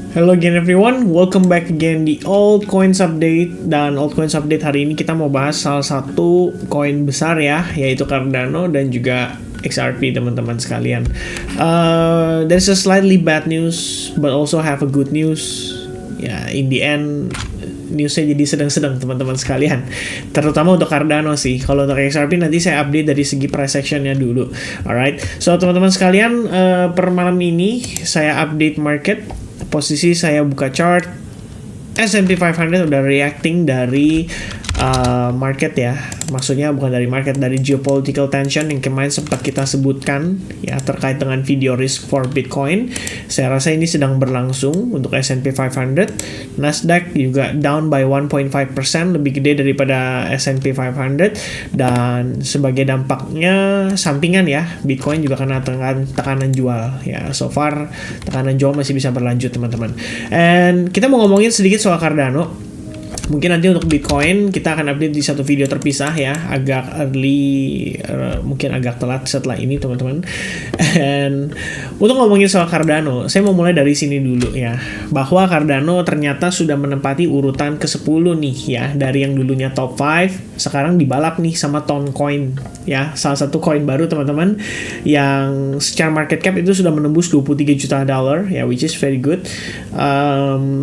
Hello again everyone, welcome back again di Altcoins Update. Dan Altcoins Update hari ini kita mau bahas salah satu koin besar ya, yaitu Cardano dan juga XRP teman-teman sekalian. There's a slightly bad news but also have a good news. Ya, in the end newsnya jadi sedang-sedang teman-teman sekalian, terutama untuk Cardano sih. Kalau untuk XRP nanti saya update dari segi price actionnya dulu. Alright, so teman-teman sekalian, per malam ini saya update market. Posisi saya buka chart, S&P 500 udah reacting dari market ya. Maksudnya bukan dari market, dari geopolitical tension yang kemarin sempat kita sebutkan ya, terkait dengan video risk for Bitcoin. Saya rasa ini sedang berlangsung untuk S&P 500. Nasdaq juga down by 1.5%, lebih gede daripada S&P 500. Dan sebagai dampaknya sampingan ya, Bitcoin juga kena tekanan jual ya. So far tekanan jual masih bisa berlanjut teman-teman. And kita mau ngomongin sedikit soal Cardano. Mungkin nanti untuk Bitcoin kita akan update di satu video terpisah ya, agak early, mungkin agak telat setelah ini teman-teman. And untuk ngomongin soal Cardano, saya mau mulai dari sini dulu ya, bahwa Cardano ternyata sudah menempati urutan ke-10 nih ya, dari yang dulunya top 5 sekarang dibalap nih sama Toncoin ya, salah satu koin baru teman-teman yang secara market cap itu sudah menembus 23 juta dolar ya, which is very good.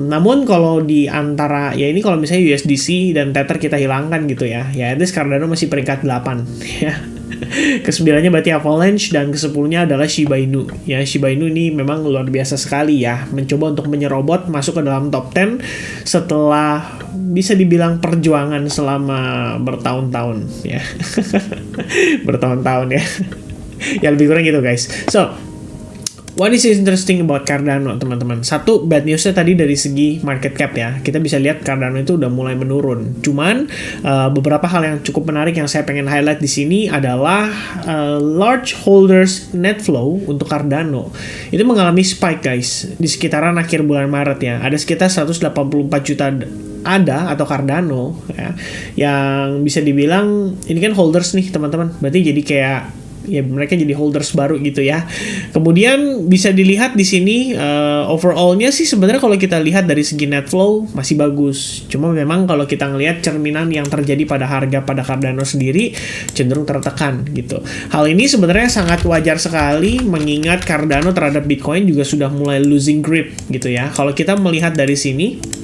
Namun kalau di antara ya, ini kalau misalnya USDC dan Tether kita hilangkan gitu ya, at least Cardano masih peringkat 8 ya. Ke-9-nya berarti Avalanche dan ke-10-nya adalah Shiba Inu. Ya, Shiba Inu ini memang luar biasa sekali ya, mencoba untuk menyerobot masuk ke dalam top 10 setelah bisa dibilang perjuangan selama bertahun-tahun ya. Bertahun-tahun ya. Ya lebih kurang gitu guys. So, what is interesting about Cardano teman-teman? Satu, bad newsnya tadi dari segi market cap ya. Kita bisa lihat Cardano itu udah mulai menurun. Cuman beberapa hal yang cukup menarik yang saya pengen highlight di sini adalah large holders net flow untuk Cardano itu mengalami spike guys di sekitaran akhir bulan Maret ya. Ada sekitar 184 juta ada atau Cardano ya, yang bisa dibilang ini kan holders nih teman-teman. Berarti jadi kayak ya mereka jadi holders baru gitu ya. Kemudian bisa dilihat di sini overallnya sih sebenarnya kalau kita lihat dari segi net flow masih bagus. Cuma memang kalau kita ngelihat cerminan yang terjadi pada harga pada Cardano sendiri cenderung tertekan gitu. Hal ini sebenarnya sangat wajar sekali mengingat Cardano terhadap Bitcoin juga sudah mulai losing grip gitu ya. Kalau kita melihat dari sini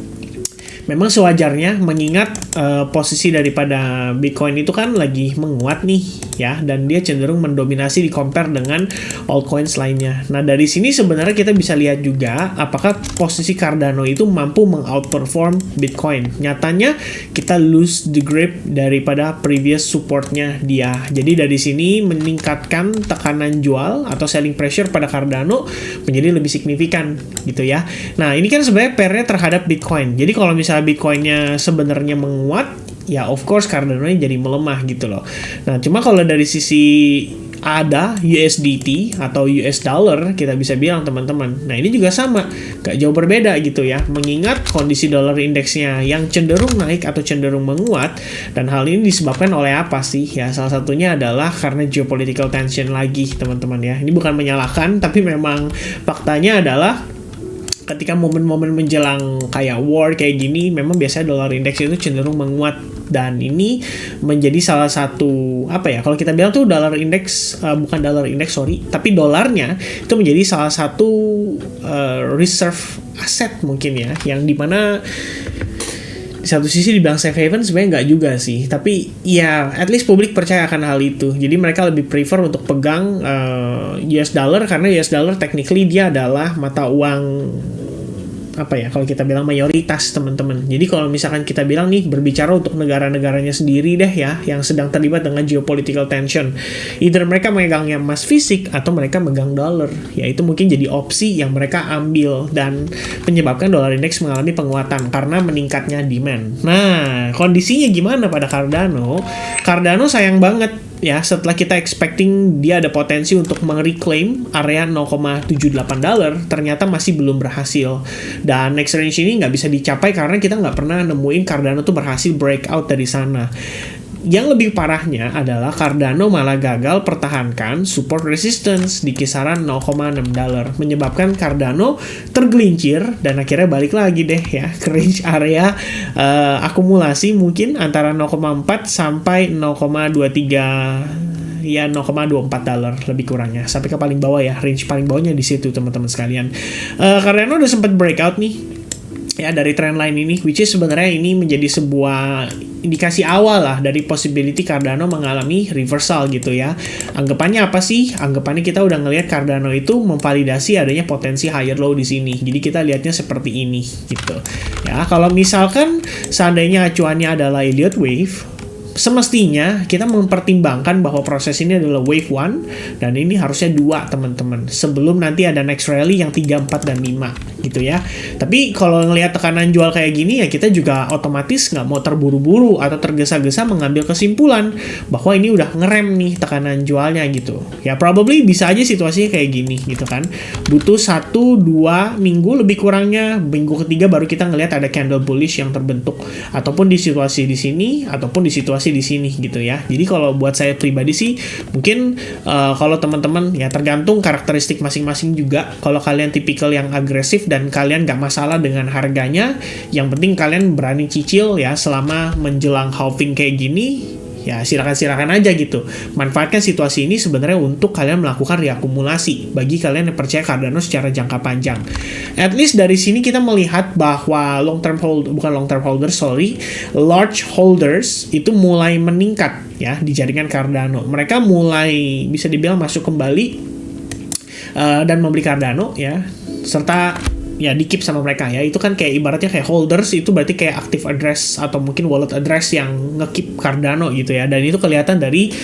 memang sewajarnya mengingat posisi daripada Bitcoin itu kan lagi menguat nih ya, dan dia cenderung mendominasi di compare dengan altcoins lainnya. Nah dari sini sebenarnya kita bisa lihat juga apakah posisi Cardano itu mampu mengoutperform Bitcoin. Nyatanya kita lose the grip daripada previous supportnya dia. Jadi dari sini meningkatkan tekanan jual atau selling pressure pada Cardano menjadi lebih signifikan gitu ya. Nah ini kan sebenarnya pairnya terhadap Bitcoin. Jadi kalau misalnya Bitcoinnya sebenarnya menguat, ya of course Cardano-nya jadi melemah gitu loh. Nah cuma kalau dari sisi ada USDT atau US dollar kita bisa bilang teman-teman, nah ini juga sama, gak jauh berbeda gitu ya, mengingat kondisi dollar indeksnya yang cenderung naik atau cenderung menguat. Dan hal ini disebabkan oleh apa sih ya? Salah satunya adalah karena geopolitical tension lagi teman-teman ya. Ini bukan menyalahkan, tapi memang faktanya adalah ketika momen-momen menjelang kayak war kayak gini, memang biasanya dollar index itu cenderung menguat. Dan ini menjadi salah satu apa ya, kalau kita bilang tuh dollar index, bukan dollar index sorry, tapi dolarnya itu menjadi salah satu reserve aset mungkin ya, yang dimana di satu sisi dibilang safe haven sebenarnya nggak juga sih, tapi ya at least publik percaya akan hal itu. Jadi mereka lebih prefer untuk pegang US dollar karena US dollar technically dia adalah mata uang apa ya, kalau kita bilang mayoritas teman-teman. Jadi kalau misalkan kita bilang nih berbicara untuk negara-negaranya sendiri deh ya, yang sedang terlibat dengan geopolitical tension, either mereka megangnya emas fisik atau mereka megang dollar, ya itu mungkin jadi opsi yang mereka ambil dan menyebabkan dollar index mengalami penguatan karena meningkatnya demand. Nah kondisinya gimana pada Cardano? Cardano sayang banget ya, setelah kita expecting dia ada potensi untuk mereclaim area 0,78 dolar, ternyata masih belum berhasil. Dan next range ini nggak bisa dicapai karena kita nggak pernah nemuin Cardano tuh berhasil breakout dari sana. Yang lebih parahnya adalah Cardano malah gagal pertahankan support resistance di kisaran $0,6, menyebabkan Cardano tergelincir dan akhirnya balik lagi deh ya ke range area akumulasi mungkin antara 0,4 sampai 0,23 ya $0,24 lebih kurangnya sampai ke paling bawah ya, range paling bawahnya di situ teman-teman sekalian. Cardano udah sempat breakout nih ya dari trendline ini, which is sebenarnya ini menjadi sebuah indikasi awal lah dari possibility Cardano mengalami reversal gitu ya. Anggapannya apa sih? Anggapannya kita udah ngelihat Cardano itu memvalidasi adanya potensi higher low di sini. Jadi kita lihatnya seperti ini gitu. Ya, kalau misalkan seandainya acuannya adalah Elliott Wave, semestinya kita mempertimbangkan bahwa proses ini adalah wave 1 dan ini harusnya 2 teman-teman, sebelum nanti ada next rally yang 3, 4, dan 5 gitu ya. Tapi kalau ngelihat tekanan jual kayak gini ya kita juga otomatis nggak mau terburu-buru atau tergesa-gesa mengambil kesimpulan bahwa ini udah ngerem nih tekanan jualnya gitu. Ya probably bisa aja situasinya kayak gini gitu kan. Butuh 1-2 minggu lebih kurangnya, minggu ketiga baru kita ngelihat ada candle bullish yang terbentuk, ataupun di situasi di sini ataupun di situasi di sini gitu ya. Jadi kalau buat saya pribadi sih mungkin kalau teman-teman ya tergantung karakteristik masing-masing juga. Kalau kalian tipikal yang agresif dan kalian gak masalah dengan harganya, yang penting kalian berani cicil ya selama menjelang halving kayak gini, ya silakan aja gitu. Manfaatkan situasi ini sebenarnya untuk kalian melakukan reakumulasi bagi kalian yang percaya Cardano secara jangka panjang. At least dari sini kita melihat bahwa large holders itu mulai meningkat ya di jaringan Cardano. Mereka mulai bisa dibilang masuk kembali dan membeli Cardano ya, serta ya di keep sama mereka ya. Itu kan kayak ibaratnya kayak holders, itu berarti kayak active address atau mungkin wallet address yang nge-keep Cardano gitu ya, dan itu kelihatan dari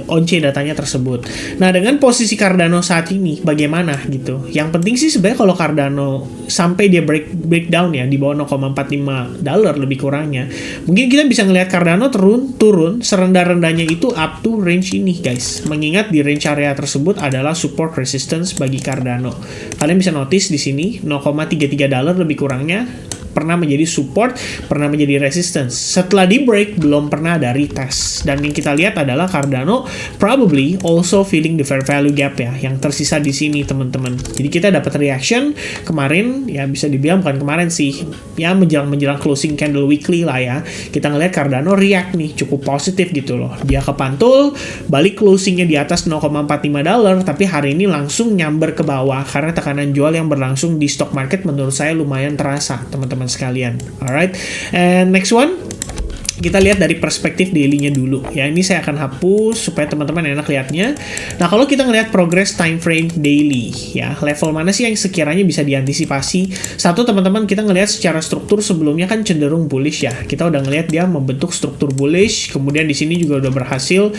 on-chain datanya tersebut. Nah dengan posisi Cardano saat ini bagaimana gitu, yang penting sih sebenarnya kalau Cardano sampai dia breakdown ya di bawah $0,45 lebih kurangnya, mungkin kita bisa ngelihat Cardano turun serendah-rendahnya itu up to range ini guys. Mengingat di range area tersebut adalah support resistance bagi Cardano. Kalian bisa notice di sini $0,33 lebih kurangnya pernah menjadi support, pernah menjadi resistance. Setelah di break belum pernah ada retest. Dan yang kita lihat adalah Cardano probably also feeling the fair value gap ya, yang tersisa di sini teman-teman. Jadi kita dapat reaction kemarin ya, bisa dibilang bukan kemarin sih, ya menjelang closing candle weekly lah ya. Kita ngelihat Cardano react nih cukup positif gitu loh. Dia kepantul, balik closingnya di atas $0,45, tapi hari ini langsung nyamber ke bawah karena tekanan jual yang berlangsung di stock market menurut saya lumayan terasa teman-teman sekalian. Alright, and next one kita lihat dari perspektif daily-nya dulu ya. Ini saya akan hapus supaya teman-teman enak lihatnya. Nah kalau kita ngelihat progress time frame daily ya, level mana sih yang sekiranya bisa diantisipasi? Satu teman-teman, kita ngelihat secara struktur sebelumnya kan cenderung bullish ya. Kita udah ngelihat dia membentuk struktur bullish, kemudian di sini juga udah berhasil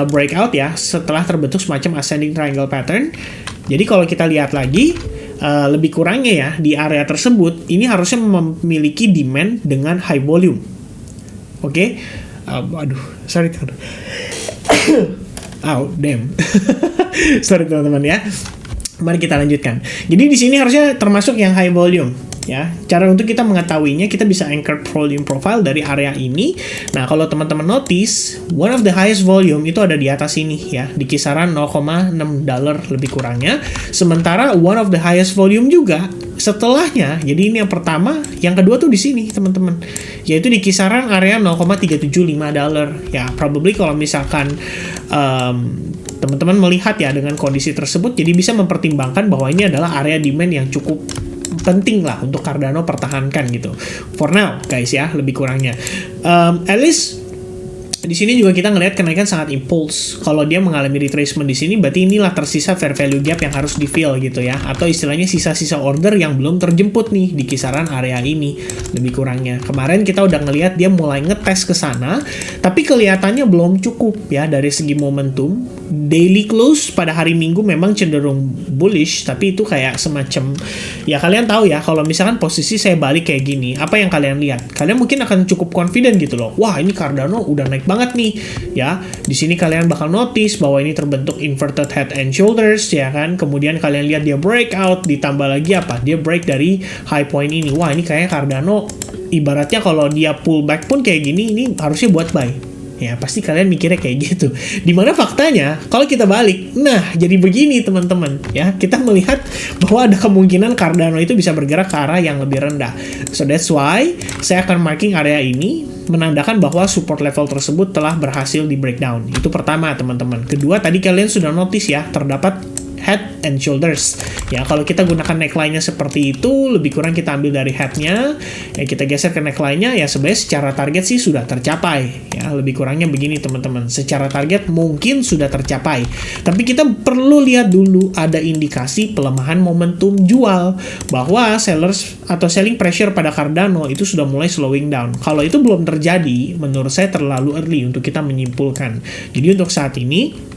breakout ya setelah terbentuk semacam ascending triangle pattern. Jadi kalau kita lihat lagi lebih kurangnya ya di area tersebut ini harusnya memiliki demand dengan high volume. Oke. Sorry teman. Damn. Sorry teman-teman ya. Mari kita lanjutkan. Jadi di sini harusnya termasuk yang high volume ya. Cara untuk kita mengetahuinya, kita bisa anchor volume profile dari area ini. Nah, kalau teman-teman notice, one of the highest volume itu ada di atas ini ya, di kisaran $0,6 lebih kurangnya. Sementara one of the highest volume juga setelahnya, jadi ini yang pertama, yang kedua tuh di sini teman-teman, yaitu di kisaran area $0,375 ya. Probably kalau misalkan teman-teman melihat ya dengan kondisi tersebut, jadi bisa mempertimbangkan bahwa ini adalah area demand yang cukup penting lah untuk Cardano pertahankan gitu. For now guys ya, lebih kurangnya. At least di sini juga kita ngelihat kenaikan sangat impuls. Kalau dia mengalami retracement di sini, berarti inilah tersisa fair value gap yang harus di fill gitu ya, atau istilahnya sisa-sisa order yang belum terjemput nih di kisaran area ini lebih kurangnya. Kemarin kita udah ngelihat dia mulai ngetes ke sana, tapi kelihatannya belum cukup ya dari segi momentum. daily close pada hari Minggu memang cenderung bullish, tapi itu kayak semacam, ya kalian tahu ya, kalau misalkan posisi saya balik kayak gini, apa yang kalian lihat? Kalian mungkin akan cukup confident gitu loh. Wah, ini Cardano udah naik banget nih, ya. Di sini kalian bakal notice bahwa ini terbentuk inverted head and shoulders, ya kan? Kemudian kalian lihat dia breakout, ditambah lagi apa? Dia break dari high point ini. Wah, ini kayaknya Cardano ibaratnya kalau dia pullback pun kayak gini, ini harusnya buat buy. Ya, pasti kalian mikirnya kayak gitu. Dimana faktanya, kalau kita balik, nah, jadi begini teman-teman. Ya, kita melihat bahwa ada kemungkinan Cardano itu bisa bergerak ke arah yang lebih rendah. So, that's why saya akan marking area ini, menandakan bahwa support level tersebut telah berhasil di breakdown. Itu pertama, teman-teman. Kedua, tadi kalian sudah notice ya, terdapat head and shoulders. Ya, kalau kita gunakan neckline-nya seperti itu, lebih kurang kita ambil dari head-nya, ya kita geser ke neckline-nya, ya sebenarnya secara target sih sudah tercapai. Ya, lebih kurangnya begini teman-teman. Secara target mungkin sudah tercapai. Tapi kita perlu lihat dulu ada indikasi pelemahan momentum jual, bahwa sellers atau selling pressure pada Cardano itu sudah mulai slowing down. Kalau itu belum terjadi, menurut saya terlalu early untuk kita menyimpulkan. Jadi untuk saat ini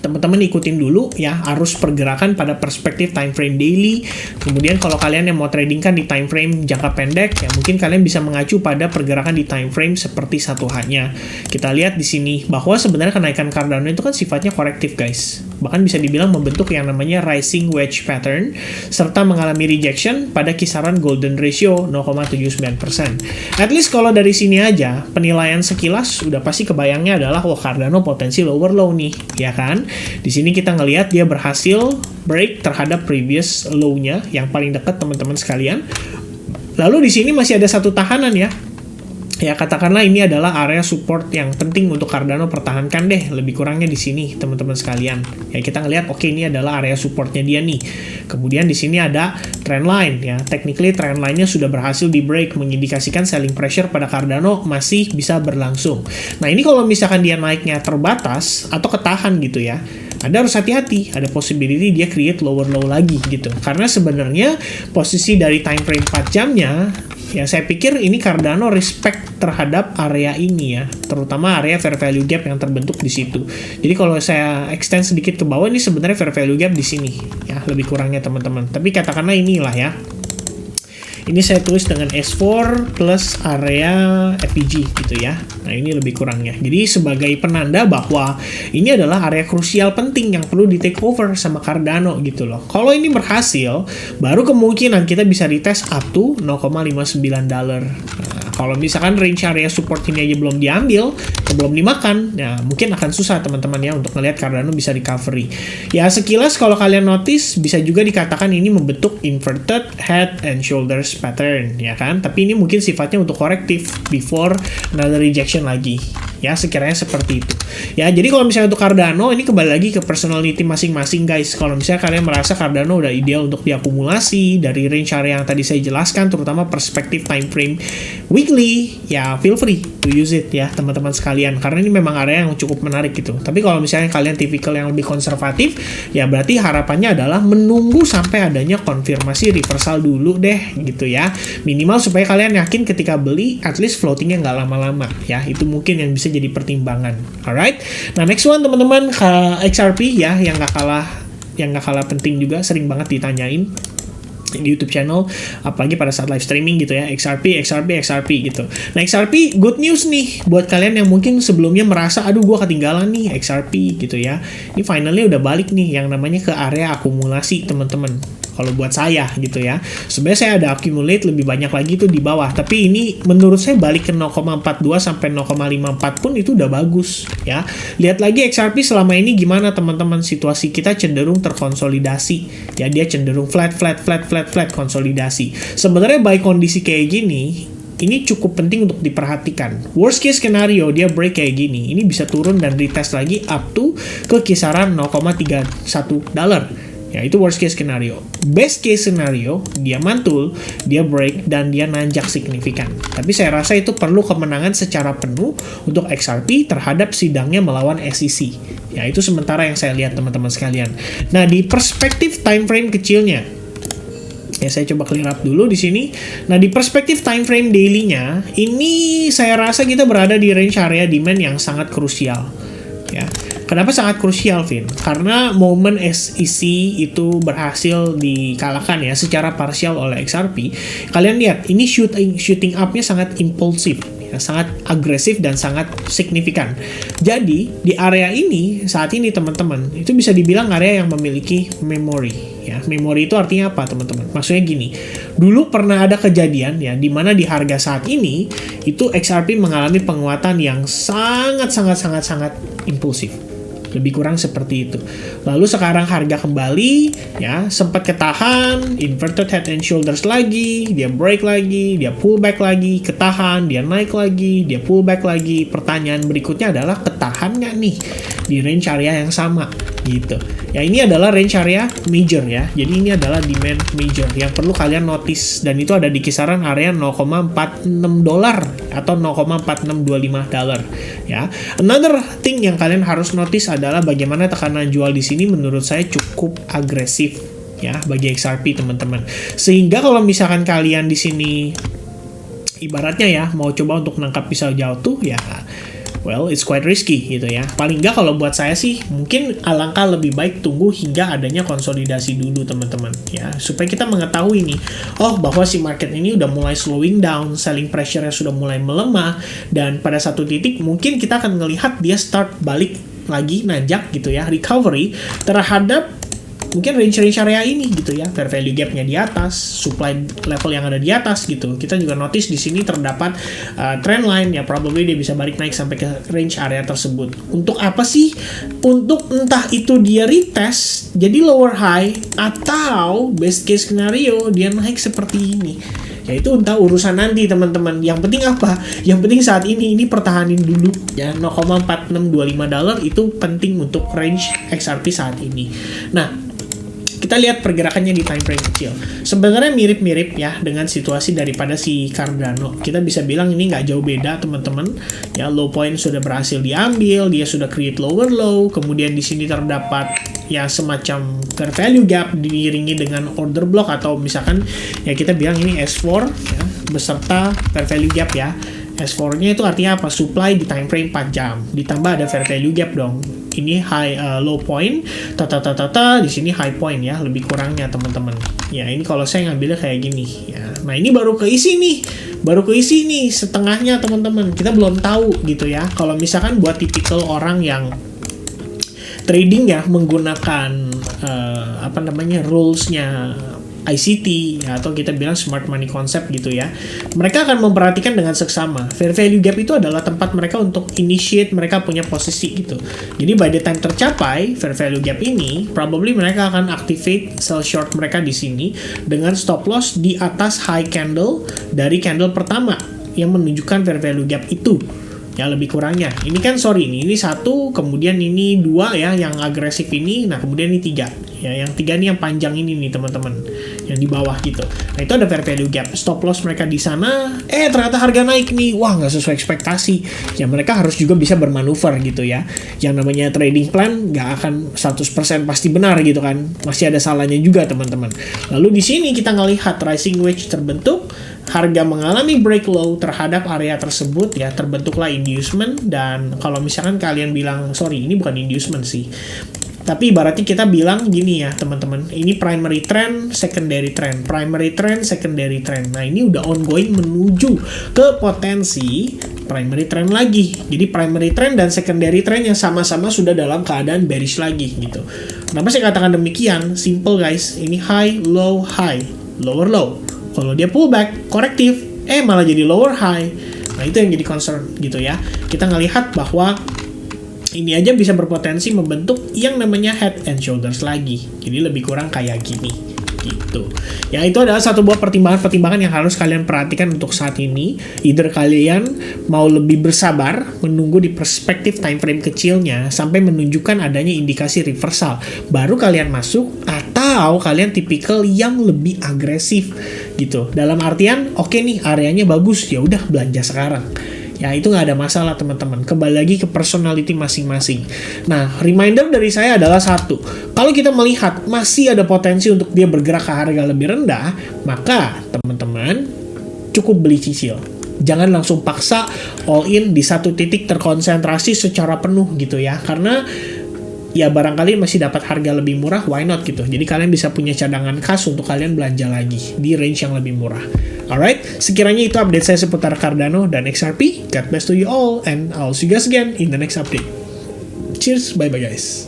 teman-teman ikutin dulu ya arus pergerakan pada perspektif time frame daily. Kemudian kalau kalian yang mau trading kan di time frame jangka pendek, ya mungkin kalian bisa mengacu pada pergerakan di time frame seperti 1H-nya. Kita lihat di sini bahwa sebenarnya kenaikan Cardano itu kan sifatnya korektif, guys. Bahkan bisa dibilang membentuk yang namanya rising wedge pattern serta mengalami rejection pada kisaran golden ratio 0,79%. At least kalau dari sini aja penilaian sekilas udah pasti kebayangnya adalah Cardano potensi lower low nih, ya kan? Di sini kita ngelihat dia berhasil break terhadap previous low-nya yang paling dekat teman-teman sekalian. Lalu di sini masih ada satu tahanan ya. Ya katakanlah ini adalah area support yang penting untuk Cardano pertahankan deh, lebih kurangnya di sini teman-teman sekalian. Ya kita ngelihat oke, ini adalah area supportnya dia nih. Kemudian di sini ada trend line ya. Technically trend line-nya sudah berhasil di break, mengindikasikan selling pressure pada Cardano masih bisa berlangsung. Nah, ini kalau misalkan dia naiknya terbatas atau ketahan gitu ya, Anda harus hati-hati, ada possibility dia create lower low lagi gitu. Karena sebenarnya posisi dari time frame 4 jamnya, ya saya pikir ini Cardano respect terhadap area ini ya, terutama area fair value gap yang terbentuk di situ. Jadi kalau saya extend sedikit ke bawah, ini sebenarnya fair value gap di sini ya, lebih kurangnya teman-teman. Tapi katakanlah inilah ya. Ini saya tulis dengan S4 plus area FVG gitu ya. Nah, ini lebih kurangnya. Jadi sebagai penanda bahwa ini adalah area krusial penting yang perlu di take over sama Cardano gitu loh. Kalau ini berhasil, baru kemungkinan kita bisa retest up to $0,59. Nah, kalau misalkan range area support ini aja belum diambil, belum dimakan, ya mungkin akan susah teman-teman ya untuk melihat Cardano bisa recovery. Ya sekilas kalau kalian notice, bisa juga dikatakan ini membentuk inverted head and shoulders pattern, ya kan? Tapi ini mungkin sifatnya untuk korektif before another rejection lagi. Ya, sekiranya seperti itu. Ya, jadi kalau misalnya untuk Cardano, ini kembali lagi ke personality masing-masing, guys. Kalau misalnya kalian merasa Cardano udah ideal untuk diakumulasi dari range area yang tadi saya jelaskan, terutama perspektif time frame weekly, ya feel free to use it ya, teman-teman sekalian. Karena ini memang area yang cukup menarik gitu. Tapi kalau misalnya kalian tipikal yang lebih konservatif, ya berarti harapannya adalah menunggu sampai adanya konfirmasi reversal dulu deh, gitu ya. Minimal supaya kalian yakin ketika beli, at least floatingnya nggak lama-lama ya. Itu mungkin yang bisa jadi pertimbangan. Alright. Nah, next one teman-teman, XRP ya, yang nggak kalah penting juga, sering banget ditanyain di YouTube channel, apalagi pada saat live streaming gitu ya, XRP gitu. Nah, XRP good news nih buat kalian yang mungkin sebelumnya merasa aduh gua ketinggalan nih XRP gitu ya. Ini finally udah balik nih yang namanya ke area akumulasi, teman-teman. Kalau buat saya gitu ya, sebenarnya saya ada accumulate lebih banyak lagi tuh di bawah, tapi ini menurut saya balik ke 0,42 sampai 0,54 pun itu udah bagus ya. Lihat lagi XRP selama ini gimana teman-teman, situasi kita cenderung terkonsolidasi ya, dia cenderung flat konsolidasi. Sebenarnya by kondisi kayak gini, ini cukup penting untuk diperhatikan. Worst case scenario dia break kayak gini, ini bisa turun dan retest lagi up to ke kisaran $0,31. Ya, itu worst case scenario. Best case scenario, dia mantul, dia break, dan dia nanjak signifikan. Tapi saya rasa itu perlu kemenangan secara penuh untuk XRP terhadap sidangnya melawan SEC. Ya, itu sementara yang saya lihat teman-teman sekalian. Nah, di perspektif time frame kecilnya, ya saya coba clear up dulu di sini. Nah, di perspektif time frame daily-nya, ini saya rasa kita berada di range area demand yang sangat krusial. Ya. Kenapa sangat krusial, Vin? Karena momen SEC itu berhasil dikalahkan ya secara parsial oleh XRP. Kalian lihat, ini shooting up-nya sangat impulsif, ya, sangat agresif dan sangat signifikan. Jadi di area ini saat ini teman-teman itu bisa dibilang area yang memiliki memori. Ya, memori itu artinya apa, teman-teman? Maksudnya gini, dulu pernah ada kejadian ya di mana di harga saat ini itu XRP mengalami penguatan yang sangat impulsif. Lebih kurang seperti itu. Lalu sekarang harga kembali, ya sempat ketahan, inverted head and shoulders lagi, dia break lagi, dia pullback lagi, ketahan, dia naik lagi, dia pullback lagi. Pertanyaan berikutnya adalah ketahan nggak nih di range area yang sama gitu. Ya ini adalah range area major ya. Jadi ini adalah demand major yang perlu kalian notice, dan itu ada di kisaran area 0,46 dolar atau 0,4625 dolar ya. Another thing yang kalian harus notice adalah bagaimana tekanan jual di sini menurut saya cukup agresif ya bagi XRP, teman-teman. Sehingga kalau misalkan kalian di sini ibaratnya ya mau coba untuk menangkap pisau jauh tuh ya, well, it's quite risky gitu ya. Paling nggak kalau buat saya sih, mungkin alangkah lebih baik tunggu hingga adanya konsolidasi dulu, teman-teman. Ya, supaya kita mengetahui nih, oh bahwa si market ini udah mulai slowing down, selling pressure-nya sudah mulai melemah, dan pada satu titik mungkin kita akan melihat dia start balik lagi, nanjak gitu ya, recovery terhadap mungkin range area ini gitu ya, fair value gap-nya di atas, supply level yang ada di atas gitu. Kita juga notice di sini terdapat trend line ya, probably dia bisa balik naik sampai ke range area tersebut. Untuk apa sih? Untuk entah itu dia retest jadi lower high, atau best case scenario dia naik seperti ini. Ya itu entah urusan nanti, teman-teman. Yang penting apa? Yang penting saat ini pertahanin dulu ya, 0,4625 dolar itu penting untuk range XRP saat ini. Nah, kita lihat pergerakannya di time frame kecil. Sebenarnya mirip-mirip ya dengan situasi daripada si Cardano. Kita bisa bilang ini nggak jauh beda, teman-teman. Ya, low point sudah berhasil diambil, dia sudah create lower low. Kemudian di sini terdapat ya semacam fair value gap diiringi dengan order block, atau misalkan ya kita bilang ini S4 ya, beserta fair value gap ya. S4-nya itu artinya apa? Supply di time frame 4 jam. Ditambah ada fair value gap dong. Ini low point, di sini high point ya, lebih kurangnya, teman-teman. Ya, ini kalau saya ngambilnya kayak gini ya. Nah, ini baru keisi nih setengahnya, teman-teman. Kita belum tahu gitu ya. Kalau misalkan buat tipikal orang yang trading ya menggunakan rules-nya ICT ya, atau kita bilang smart money concept gitu ya, mereka akan memperhatikan dengan seksama. Fair value gap itu adalah tempat mereka untuk initiate mereka punya posisi gitu. Jadi by the time tercapai fair value gap ini, probably mereka akan activate sell short mereka di sini dengan stop loss di atas high candle dari candle pertama yang menunjukkan fair value gap itu. Ya, lebih kurangnya. Ini kan ini 1, kemudian ini 2 ya yang agresif ini, nah kemudian ini 3. Ya, yang 3 ini yang panjang ini nih, teman-teman. Yang di bawah gitu. Nah, itu ada fair value gap. Stop loss mereka di sana, ternyata harga naik nih. Wah, nggak sesuai ekspektasi. Ya, mereka harus juga bisa bermanuver gitu ya. Yang namanya trading plan nggak akan 100% pasti benar gitu kan. Masih ada salahnya juga, teman-teman. Lalu di sini kita ngelihat rising wedge terbentuk, harga mengalami break low terhadap area tersebut ya, terbentuklah inducement. Dan kalau misalkan kalian bilang ini bukan inducement sih, tapi ibaratnya kita bilang gini ya, teman-teman, ini primary trend, secondary trend, primary trend, secondary trend. Nah, ini udah ongoing menuju ke potensi primary trend lagi. Jadi primary trend dan secondary trend yang sama-sama sudah dalam keadaan bearish lagi gitu. Kenapa saya katakan demikian? Simple guys, ini high, low, high, lower low. Kalau dia pullback, korektif, malah jadi lower high. Nah, itu yang jadi concern gitu ya. Kita ngelihat bahwa ini aja bisa berpotensi membentuk yang namanya head and shoulders lagi. Jadi lebih kurang kayak gini gitu. Ya, itu adalah satu buah pertimbangan yang harus kalian perhatikan untuk saat ini. Either kalian mau lebih bersabar menunggu di perspektif time frame kecilnya sampai menunjukkan adanya indikasi reversal, baru kalian masuk, atau kalian tipikal yang lebih agresif gitu. Dalam artian, oke nih areanya bagus, ya udah belanja sekarang. Ya, itu nggak ada masalah, teman-teman. Kembali lagi ke personality masing-masing. Nah, reminder dari saya adalah satu. Kalau kita melihat masih ada potensi untuk dia bergerak ke harga lebih rendah, maka teman-teman cukup beli cicil. Jangan langsung paksa all in di satu titik terkonsentrasi secara penuh gitu ya. Karena ya barangkali masih dapat harga lebih murah, why not gitu. Jadi kalian bisa punya cadangan kas untuk kalian belanja lagi di range yang lebih murah. Alright, sekiranya itu update saya seputar Cardano dan XRP. God bless to you all, and I'll see you guys again in the next update. Cheers, bye-bye guys.